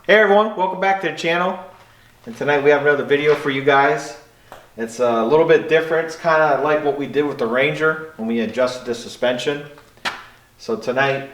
Hey everyone, welcome back to the channel. And tonight we have another video for you guys. It's a little bit different. It's kind of like what we did with the Ranger when we adjusted the suspension. So tonight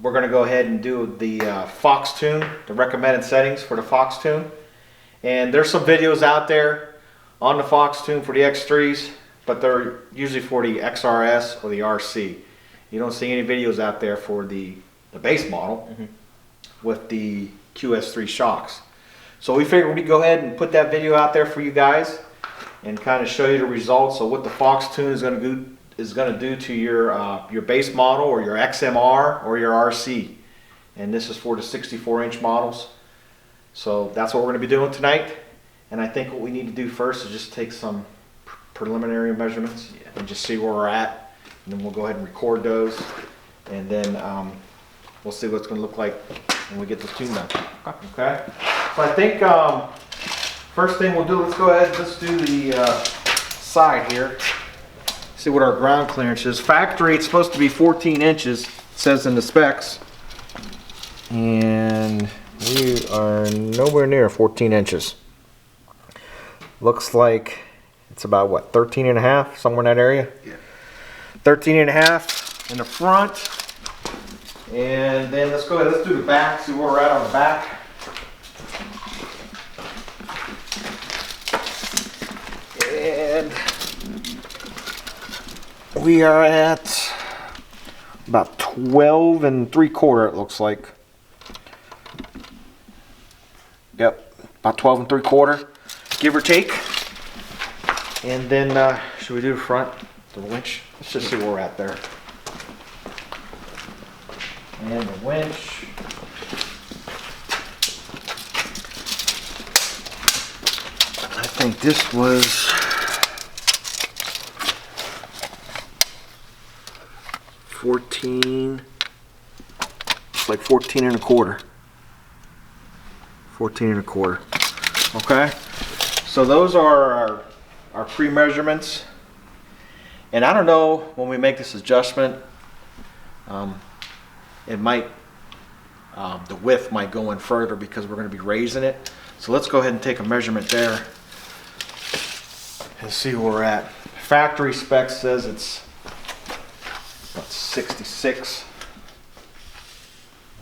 we're going to go ahead and do the Fox tune, the recommended settings for the Fox tune. And there's some videos out there on the Fox tune for the X3s, but they're usually for the XRS or the RC. You don't see any videos out there for the base model with the QS3 shocks. So we figured we'd go ahead and put that video out there for you guys and kind of show you the results of what the Fox tune is going to do to your base model or your XMR or your RC. And this is for the 64-inch models. So that's what we're going to be doing tonight. And I think what we need to do first is just take some preliminary measurements and just see where we're at. And then we'll go ahead and record those. And then we'll see what it's going to look like when we get the tune done. Okay? So I think first thing we'll do, let's go ahead, let's do the side here. See what our ground clearance is. Factory, it's supposed to be 14 inches, it says in the specs. And we are nowhere near 14 inches. Looks like it's about what, 13 and a half, somewhere in that area? Yeah. 13 and a half in the front. And then let's go ahead, let's do the back, see where we're at on the back. And we are at about 12 3/4, it looks like. Yep, about 12 3/4, give or take. And then, should we do the front, the winch? Let's just see where we're at there. And the winch. I think this was 14, like 14 1/4. 14 1/4. Okay, so those are our pre-measurements. And I don't know when we make this adjustment, it might, the width might go in further because we're going to be raising it. So let's go ahead and take a measurement there and see where we're at. Factory spec says it's about 66.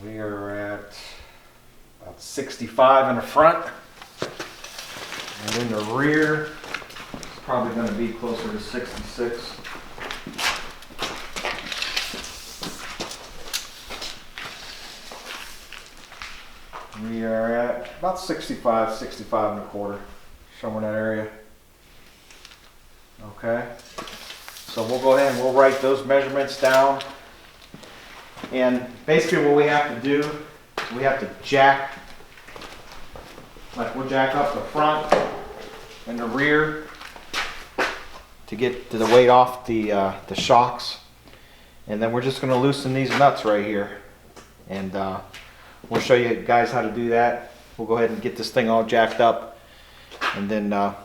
We are at about 65 in the front. And in the rear, it's probably going to be closer to 66. We are at about 65 1/4, somewhere in that area. Okay, so we'll go ahead and we'll write those measurements down. And basically what we have to do, we have to jack, like we'll jack up the front and the rear to get the weight off the shocks. And then we're just going to loosen these nuts right here. And we'll show you guys how to do that. We'll go ahead and get this thing all jacked up, and then we'll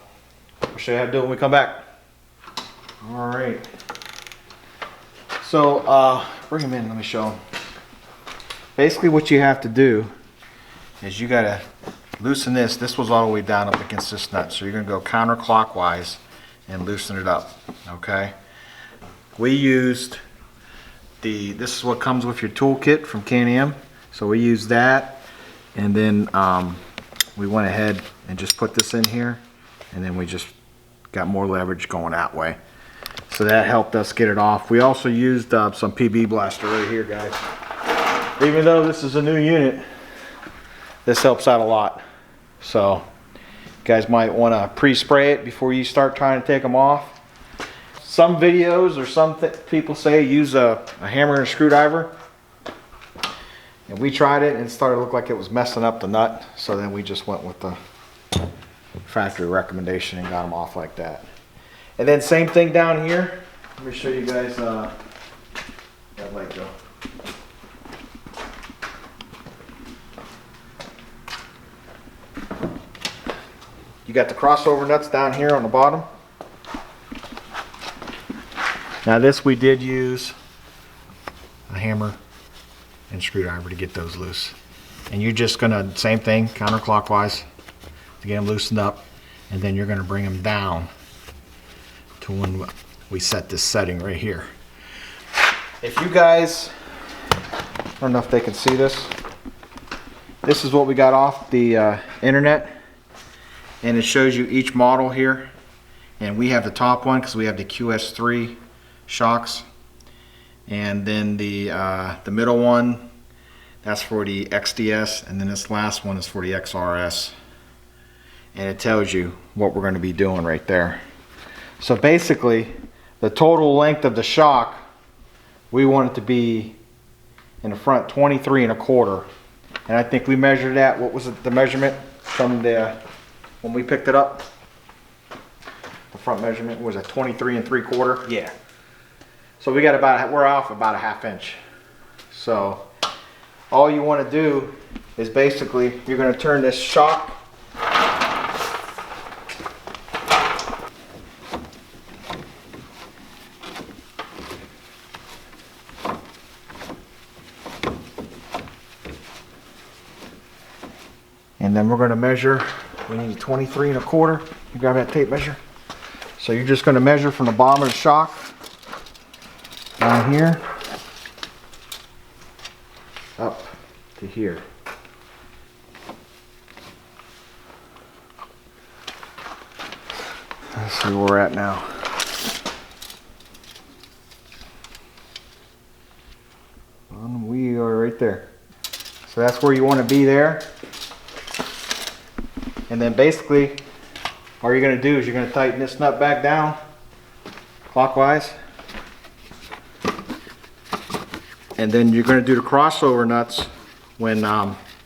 show you how to do it when we come back. All right. So bring him in. Let me show him. Basically, what you have to do is you gotta loosen this. This was all the way down up against this nut, so you're gonna go counterclockwise and loosen it up. Okay. We used this is what comes with your toolkit from Can-Am. So we used that, and then we went ahead and just put this in here, and then we just got more leverage going that way. So that helped us get it off. We also used some PB Blaster right here, guys. Even though this is a new unit, this helps out a lot. So you guys might want to pre-spray it before you start trying to take them off. Some videos or some people say use a hammer and a screwdriver. And we tried it and it started to look like it was messing up the nut. So then we just went with the factory recommendation and got them off like that. And then same thing down here. Let me show you guys that light go. You got the crossover nuts down here on the bottom. Now this we did use a hammer and screwdriver to get those loose. And you're just gonna, same thing, counterclockwise to get them loosened up. And then you're gonna bring them down to when we set this setting right here. If you guys, I don't know if they can see this. This is what we got off the internet. And it shows you each model here. And we have the top one because we have the QS3 shocks. And then the middle one, that's for the XDS. And then this last one is for the XRS. And it tells you what we're going to be doing right there. So basically, the total length of the shock, we want it to be in the front 23 1/4. And I think we measured that. What was it, the measurement from the, when we picked it up? The front measurement was a 23 3/4. Yeah. So we got about, we're off about a 1/2 inch. So all you want to do is basically, you're going to turn this shock and then we're going to measure. We need 23 1/4. You grab that tape measure. So you're just going to measure from the bottom of the shock down here up to here. Let's see where we're at now. We are right there. So that's where you want to be there. And then basically, all you're going to do is you're going to tighten this nut back down clockwise. And then you're going to do the crossover nuts when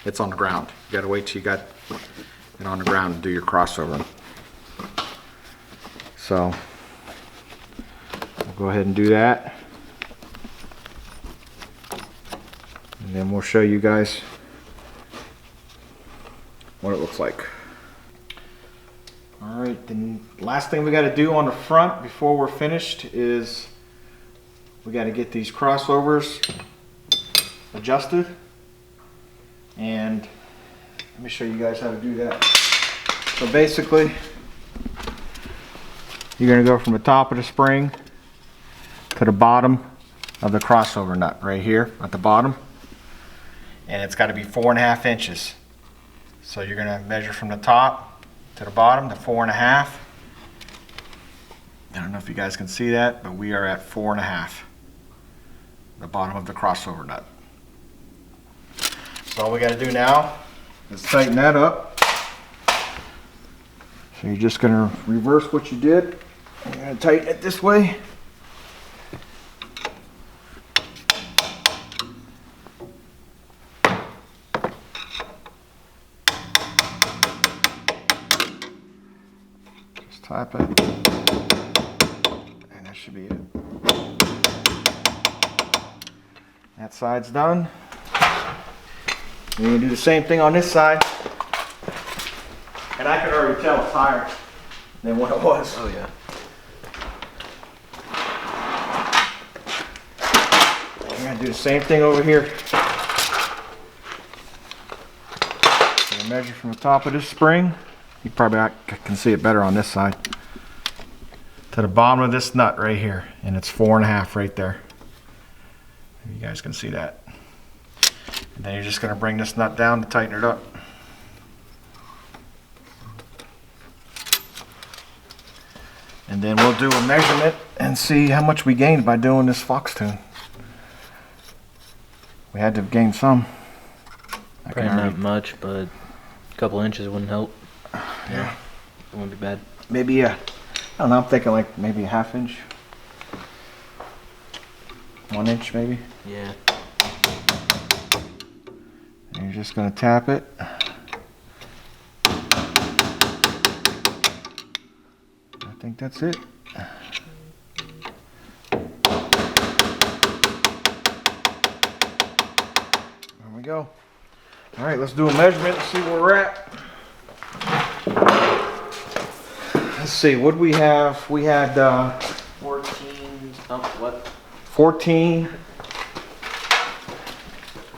it's on the ground. You got to wait till you got it on the ground to do your crossover. So we'll go ahead and do that. And then we'll show you guys what it looks like. All right, then last thing we got to do on the front before we're finished is we got to get these crossovers adjusted. And let me show you guys how to do that. So basically, you're going to go from the top of the spring to the bottom of the crossover nut right here at the bottom. And it's got to be 4.5 inches. So you're going to measure from the top to the bottom to 4.5. I don't know if you guys can see that, but we are at 4.5. The bottom of the crossover nut. So all we got to do now is tighten that up. So you're just going to reverse what you did. You're going to tighten it this way. Just tap it. And that should be it. That side's done. You're going to do the same thing on this side. And I can already tell it's higher than what it was. Oh yeah. You're going to do the same thing over here. You're going to measure from the top of this spring. You probably can see it better on this side. To the bottom of this nut right here. And it's 4.5 right there. You guys can see that. And then you're just going to bring this nut down to tighten it up. And then we'll do a measurement and see how much we gained by doing this fox tune. We had to have gained some. Probably not much, but a couple inches wouldn't help. Yeah. It wouldn't be bad. Maybe I don't know, I'm thinking like maybe a 1/2 inch. 1 inch maybe. Yeah. And you're just going to tap it. I think that's it. There we go. All right, let's do a measurement and see where we're at. Let's see, what do we have? We had 14. Oh, what? 14.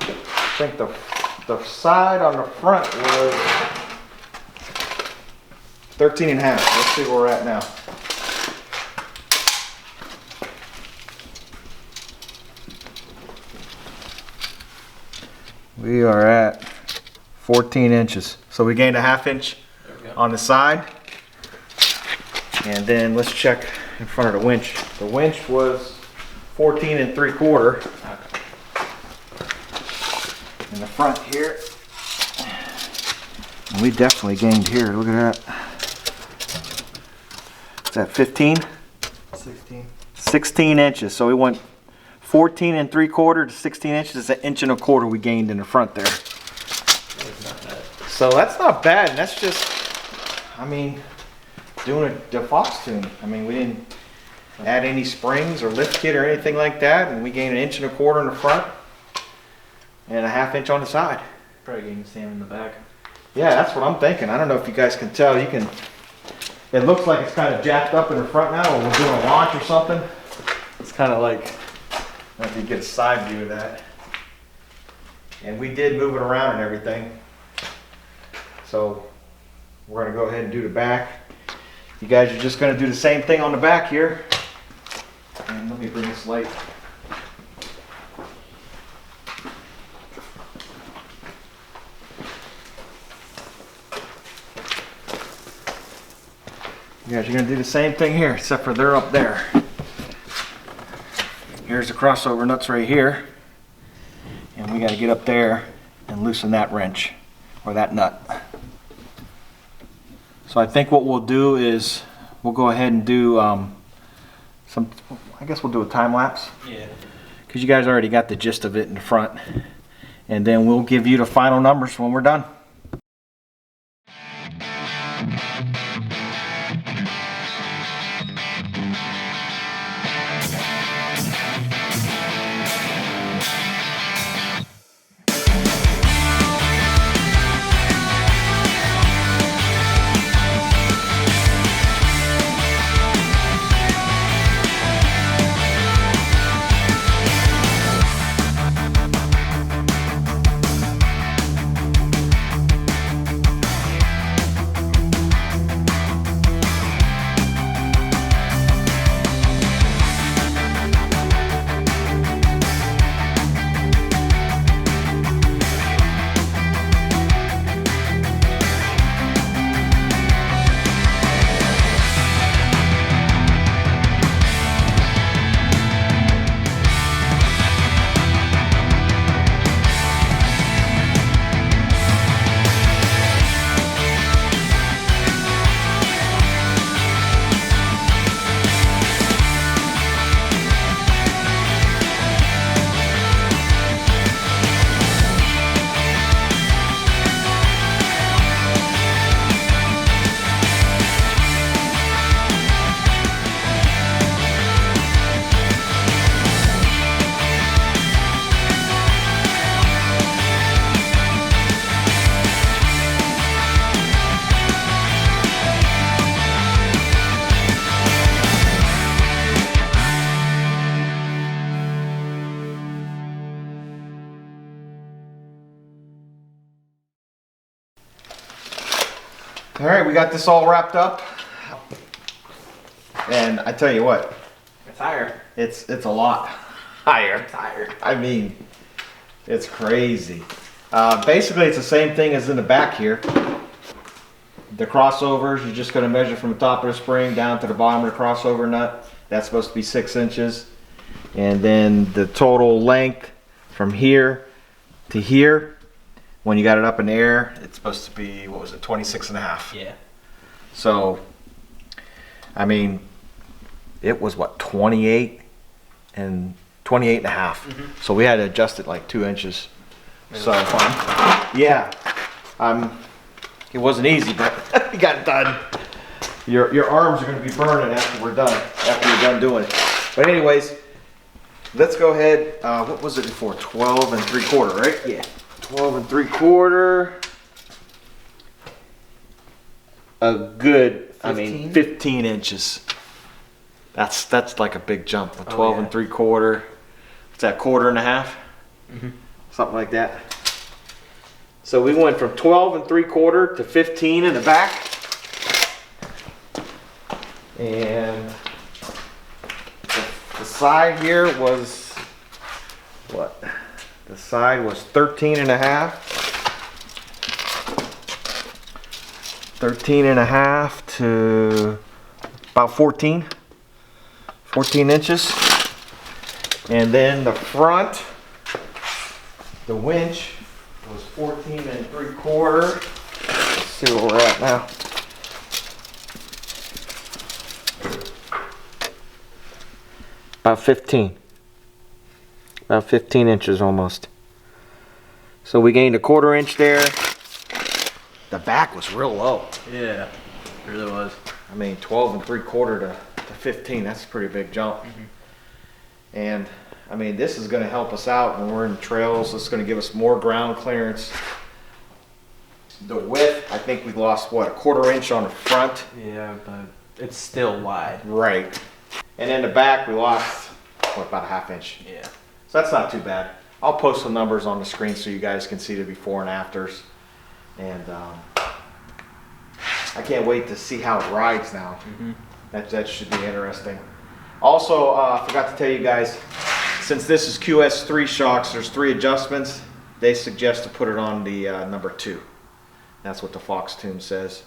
I think the The side on the front was 13 and a half. Let's see where we're at now. We are at 14 inches. So we gained a ½ inch on the side. And then let's check in front of the winch. The winch was 14 3/4. In the front here. And we definitely gained here. Look at that. Is that 15? 16. 16 inches. So we went 14 3/4 to 16 inches. It's 1 1/4 we gained in the front there. So that's not bad. And that's just, I mean, doing the Fox tune. I mean, we didn't add any springs or lift kit or anything like that. And we gained 1 1/4 in the front and a ½ inch on the side. Probably getting the same in the back. Yeah, that's what I'm thinking. I don't know if you guys can tell. You can. It looks like it's kind of jacked up in the front now, or we're doing a launch or something. It's kind of like, I don't know if you get a side view of that. And we did move it around and everything. So we're gonna go ahead and do the back. You guys are just gonna do the same thing on the back here. And let me bring this light. You guys are gonna do the same thing here, except for they're up there. Here's the crossover nuts right here. And we gotta get up there and loosen that wrench, or that nut. So I think what we'll do is, we'll go ahead and do I guess we'll do a time lapse. Yeah. Because you guys already got the gist of it in the front. And then we'll give you the final numbers when we're done. All right, we got this all wrapped up. And I tell you what, It's higher. it's a lot higher. It's higher. I mean, it's crazy. Basically, it's the same thing as in the back here. The crossovers, you're just gonna measure from the top of the spring down to the bottom of the crossover nut. That's supposed to be 6 inches. And then the total length from here to here, when you got it up in the air, it's supposed to be, what was it, 26 and a half. Yeah. So, I mean, it was what, 28 and 28 and a half. So we had to adjust it like 2 inches. So, yeah, it wasn't easy, but we got it done. Your arms are gonna be burning after we're done, after you're done doing it. But anyways, let's go ahead, what was it before? 12 3/4, right? Yeah. 12 3/4. A good, 15 inches. That's like a big jump. A 12 3/4. What's that, 1/4 and a half? Something like that. So we went from 12 3/4 to 15 in the back. And the side here was, what? The side was 13 and a half. 13 and a half to about 14 inches. And then the front, the winch was 14 3/4. Let's see where we're at now. About 15. About 15 inches almost. So we gained a 1/4 inch there. The back was real low. Yeah, it really was. I mean, 12 3/4 to 15, that's a pretty big jump. And I mean, this is going to help us out when we're in trails. It's going to give us more ground clearance. The width, I think we lost, what, a 1/4 inch on the front? Yeah, but it's still wide. Right. And in the back, we lost, what, about a 1/2 inch? Yeah. So that's not too bad. I'll post some numbers on the screen so you guys can see the before and afters. And I can't wait to see how it rides now. That should be interesting. Also, I forgot to tell you guys, since this is QS3 shocks, there's 3 adjustments. They suggest to put it on the number 2. That's what the Fox Tune says.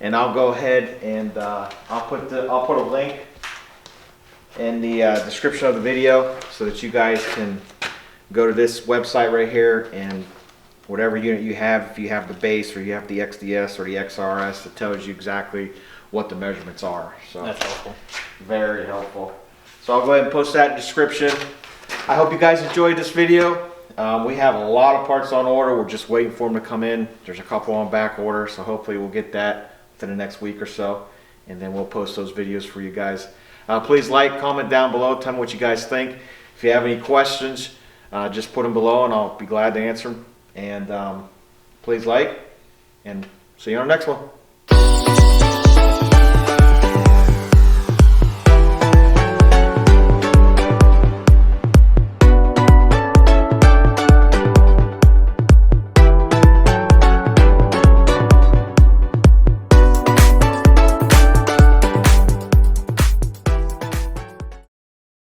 And I'll go ahead and I'll put a link in the description of the video so that you guys can go to this website right here, and whatever unit you have, if you have the base or you have the XDS or the XRS, it tells you exactly what the measurements are. So That's helpful. very helpful. So I'll go ahead and post that in the description. I hope you guys enjoyed this video. We have a lot of parts on order. We're just waiting for them to come in. There's a couple on back order, so hopefully we'll get that within the next week or so, and then we'll post those videos for you guys. Please like, comment down below, tell me what you guys think. If you have any questions, just put them below and I'll be glad to answer them. And please like, and see you on the next one.